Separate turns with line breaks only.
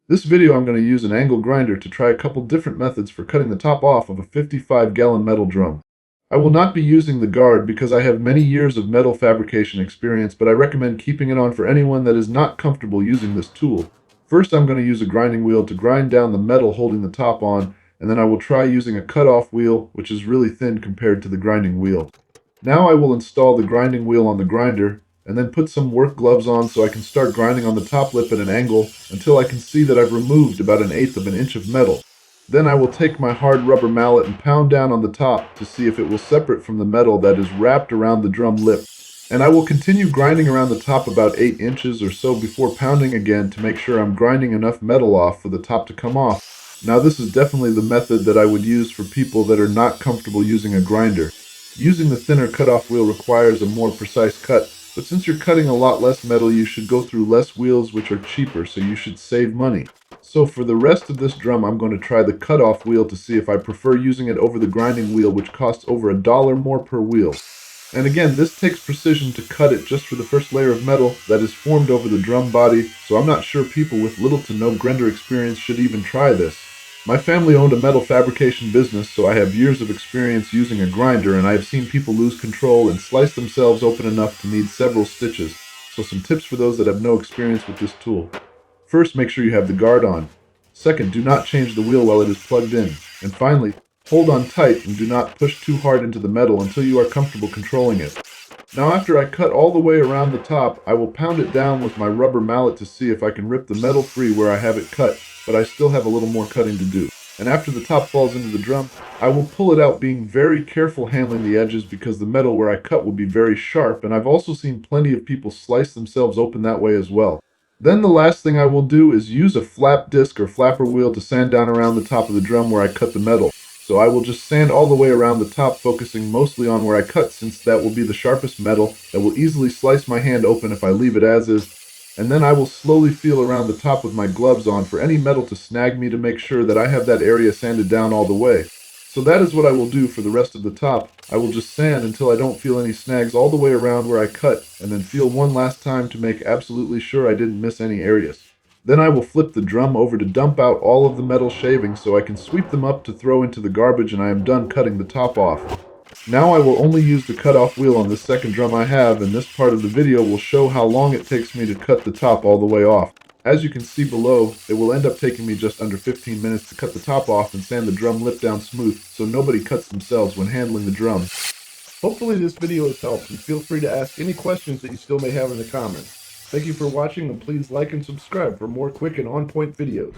This video I'm going to use an angle grinder to try a couple different methods for cutting the top off of a 55-gallon metal drum. I will not be using the guard because I have many years of metal fabrication experience, but I recommend keeping it on for anyone that is not comfortable using this tool. First, I'm going to use a grinding wheel to grind down the metal holding the top on, and then I will try using a cut-off wheel, which is really thin compared to the grinding wheel. Now I will install the grinding wheel on the grinder, and then put some work gloves on so I can start grinding on the top lip at an angle until I can see that I've removed about 1/8 of an inch of metal. Then I will take my hard rubber mallet and pound down on the top to see if it will separate from the metal that is wrapped around the drum lip. And I will continue grinding around the top about 8 inches or so before pounding again to make sure I'm grinding enough metal off for the top to come off. Now this is definitely the method that I would use for people that are not comfortable using a grinder. Using the thinner cutoff wheel requires a more precise cut, but since you're cutting a lot less metal, you should go through less wheels, which are cheaper, so you should save money. So for the rest of this drum, I'm going to try the cutoff wheel to see if I prefer using it over the grinding wheel, which costs over $1 more per wheel. And again, this takes precision to cut it just for the first layer of metal that is formed over the drum body, so I'm not sure people with little to no grinder experience should even try this. My family owned a metal fabrication business, so I have years of experience using a grinder, and I have seen people lose control and slice themselves open enough to need several stitches. So some tips for those that have no experience with this tool. First, make sure you have the guard on. Second, do not change the wheel while it is plugged in. And finally, hold on tight and do not push too hard into the metal until you are comfortable controlling it. Now after I cut all the way around the top, I will pound it down with my rubber mallet to see if I can rip the metal free where I have it cut, but I still have a little more cutting to do. And after the top falls into the drum, I will pull it out, being very careful handling the edges because the metal where I cut will be very sharp, and I've also seen plenty of people slice themselves open that way as well. Then the last thing I will do is use a flap disc or flapper wheel to sand down around the top of the drum where I cut the metal. So I will just sand all the way around the top, focusing mostly on where I cut, since that will be the sharpest metal that will easily slice my hand open if I leave it as is. And then I will slowly feel around the top with my gloves on for any metal to snag me to make sure that I have that area sanded down all the way. So that is what I will do for the rest of the top. I will just sand until I don't feel any snags all the way around where I cut, and then feel one last time to make absolutely sure I didn't miss any areas. Then I will flip the drum over to dump out all of the metal shavings so I can sweep them up to throw into the garbage, and I am done cutting the top off. Now I will only use the cutoff wheel on this second drum I have, and this part of the video will show how long it takes me to cut the top all the way off. As you can see below, it will end up taking me just under 15 minutes to cut the top off and sand the drum lip down smooth so nobody cuts themselves when handling the drum. Hopefully this video has helped, and feel free to ask any questions that you still may have in the comments. Thank you for watching, and please like and subscribe for more quick and on-point videos.